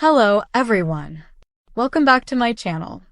Hello, everyone. Welcome back to my channel.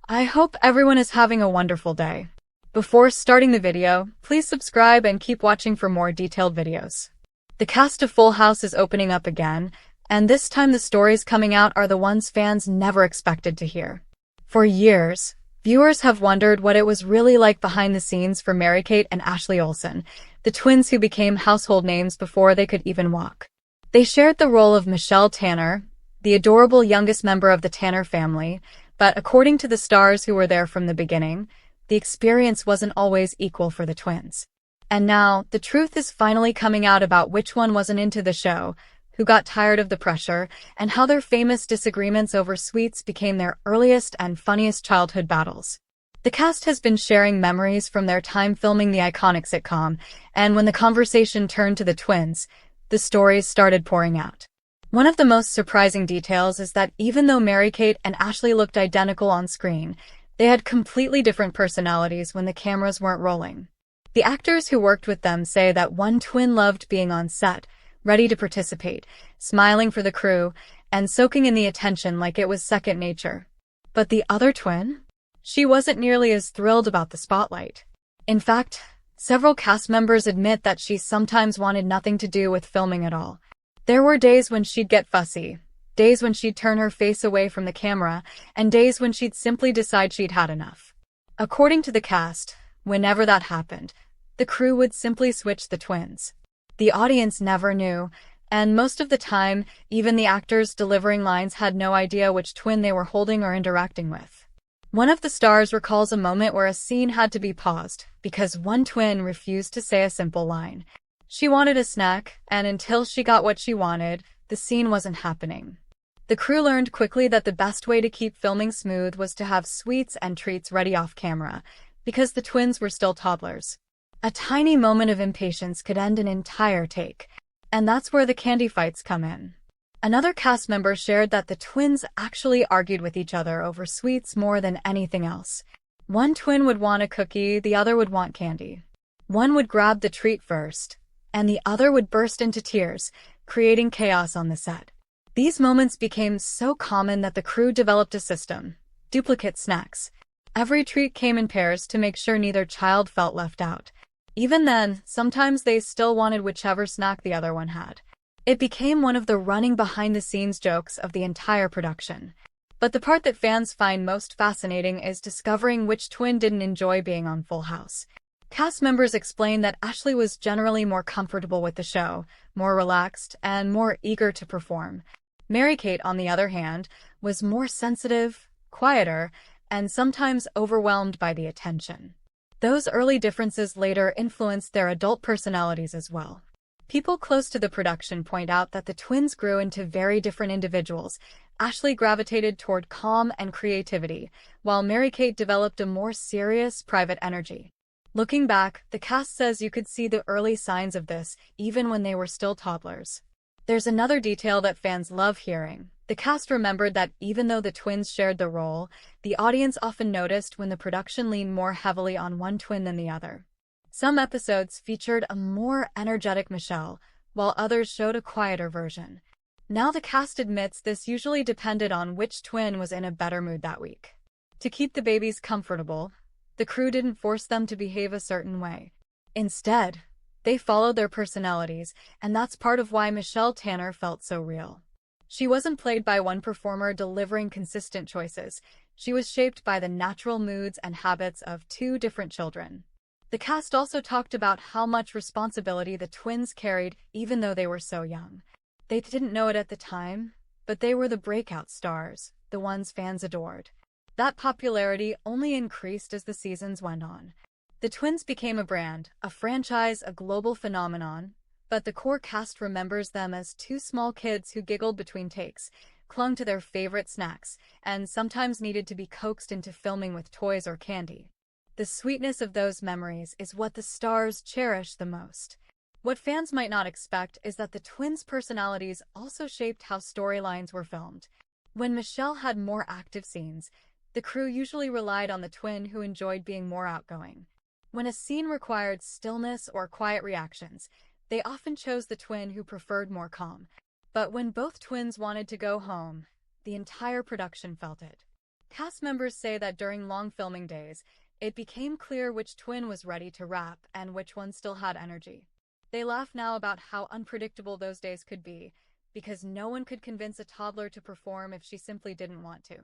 I hope everyone is having a wonderful day. Before starting the video, please subscribe and keep watching for more detailed videos. The cast of Full House is opening up again, and this time the stories coming out are the ones fans never expected to hear. For years, viewers have wondered what it was really like behind the scenes for Mary-Kate and Ashley Olsen, the twins who became household names before they could even walk. They shared the role of Michelle Tanner, the adorable youngest member of the Tanner family, but according to the stars who were there from the beginning, the experience wasn't always equal for the twins. And now, the truth is finally coming out about which one wasn't into the show, who got tired of the pressure, and how their famous disagreements over sweets became their earliest and funniest childhood battles. The cast has been sharing memories from their time filming the iconic sitcom, and when the conversation turned to the twins, the stories started pouring out. One of the most surprising details is that even though Mary-Kate and Ashley looked identical on screen, they had completely different personalities when the cameras weren't rolling. The actors who worked with them say that one twin loved being on set, ready to participate, smiling for the crew, and soaking in the attention like it was second nature. But the other twin? She wasn't nearly as thrilled about the spotlight. In fact, several cast members admit that she sometimes wanted nothing to do with filming at all. There were days when she'd get fussy, days when she'd turn her face away from the camera, and days when she'd simply decide she'd had enough. According to the cast, whenever that happened, the crew would simply switch the twins. The audience never knew, and most of the time, even the actors delivering lines had no idea which twin they were holding or interacting with. One of the stars recalls a moment where a scene had to be paused because one twin refused to say a simple line. She wanted a snack, and until she got what she wanted, the scene wasn't happening. The crew learned quickly that the best way to keep filming smooth was to have sweets and treats ready off camera, because the twins were still toddlers. A tiny moment of impatience could end an entire take, and that's where the candy fights come in. Another cast member shared that the twins actually argued with each other over sweets more than anything else. One twin would want a cookie, the other would want candy. One would grab the treat first, and the other would burst into tears, creating chaos on the set. These moments became so common that the crew developed a system: duplicate snacks. Every treat came in pairs to make sure neither child felt left out. Even then, sometimes they still wanted whichever snack the other one had. It became one of the running behind-the-scenes jokes of the entire production. But the part that fans find most fascinating is discovering which twin didn't enjoy being on Full House. Cast members explained that Ashley was generally more comfortable with the show, more relaxed, and more eager to perform. Mary-Kate, on the other hand, was more sensitive, quieter, and sometimes overwhelmed by the attention. Those early differences later influenced their adult personalities as well. People close to the production point out that the twins grew into very different individuals. Ashley gravitated toward calm and creativity, while Mary-Kate developed a more serious, private energy. Looking back, the cast says you could see the early signs of this, even when they were still toddlers. There's another detail that fans love hearing. The cast remembered that even though the twins shared the role, the audience often noticed when the production leaned more heavily on one twin than the other. Some episodes featured a more energetic Michelle, while others showed a quieter version. Now the cast admits this usually depended on which twin was in a better mood that week. To keep the babies comfortable, the crew didn't force them to behave a certain way. Instead, they followed their personalities, and that's part of why Michelle Tanner felt so real. She wasn't played by one performer delivering consistent choices. She was shaped by the natural moods and habits of two different children. The cast also talked about how much responsibility the twins carried even though they were so young. They didn't know it at the time, but they were the breakout stars, the ones fans adored. That popularity only increased as the seasons went on. The twins became a brand, a franchise, a global phenomenon, but the core cast remembers them as two small kids who giggled between takes, clung to their favorite snacks, and sometimes needed to be coaxed into filming with toys or candy. The sweetness of those memories is what the stars cherish the most. What fans might not expect is that the twins' personalities also shaped how storylines were filmed. When Michelle had more active scenes, the crew usually relied on the twin who enjoyed being more outgoing. When a scene required stillness or quiet reactions, they often chose the twin who preferred more calm. But when both twins wanted to go home, The entire production felt it. Cast members say that during long filming days, it became clear which twin was ready to rap and which one still had energy. They laugh now about how unpredictable those days could be, because no one could convince a toddler to perform if she simply didn't want to.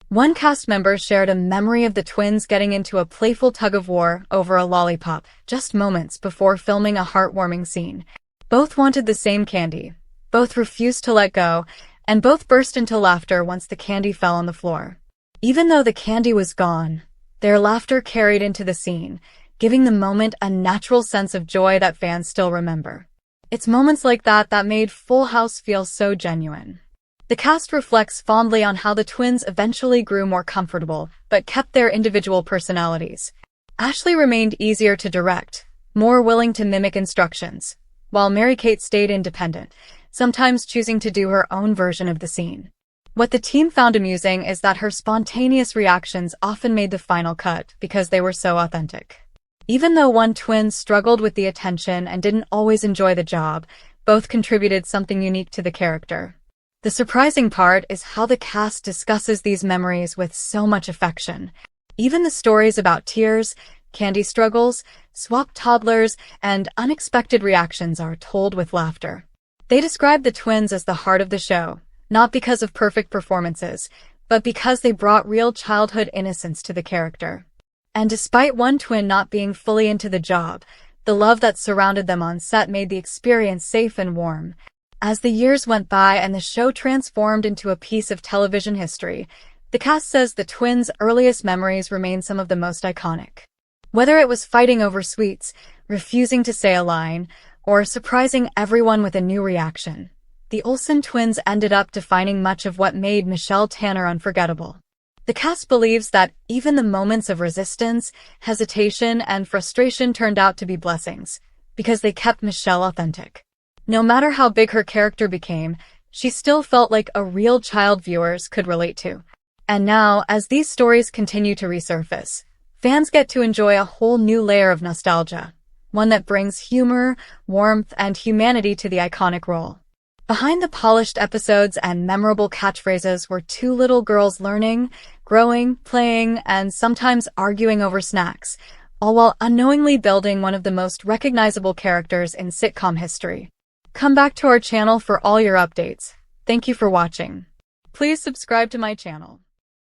One cast member shared a memory of the twins getting into a playful tug-of-war over a lollipop just moments before filming a heartwarming scene. Both wanted the same candy, both refused to let go, and both burst into laughter once the candy fell on the floor. Even though the candy was gone, their laughter carried into the scene, giving the moment a natural sense of joy that fans still remember. It's moments like that that made Full House feel so genuine. The cast reflects fondly on how the twins eventually grew more comfortable, but kept their individual personalities. Ashley remained easier to direct, more willing to mimic instructions, while Mary-Kate stayed independent, sometimes choosing to do her own version of the scene. What the team found amusing is that her spontaneous reactions often made the final cut because they were so authentic. Even though one twin struggled with the attention and didn't always enjoy the job, both contributed something unique to the character. The surprising part is how the cast discusses these memories with so much affection. Even the stories about tears, candy struggles, swapped toddlers, and unexpected reactions are told with laughter. They describe the twins as the heart of the show, not because of perfect performances, but because they brought real childhood innocence to the character. And despite one twin not being fully into the job, the love that surrounded them on set made the experience safe and warm. As the years went by and the show transformed into a piece of television history, the cast says the twins' earliest memories remain some of the most iconic. Whether it was fighting over sweets, refusing to say a line, or surprising everyone with a new reaction, the Olsen twins ended up defining much of what made Michelle Tanner unforgettable. The cast believes that even the moments of resistance, hesitation, and frustration turned out to be blessings, because they kept Michelle authentic. No matter how big her character became, she still felt like a real child viewers could relate to. And now, as these stories continue to resurface, fans get to enjoy a whole new layer of nostalgia, one that brings humor, warmth, and humanity to the iconic role. Behind the polished episodes and memorable catchphrases were two little girls learning, growing, playing, and sometimes arguing over snacks, all while unknowingly building one of the most recognizable characters in sitcom history. Come back to our channel for all your updates. Thank you for watching. Please subscribe to my channel.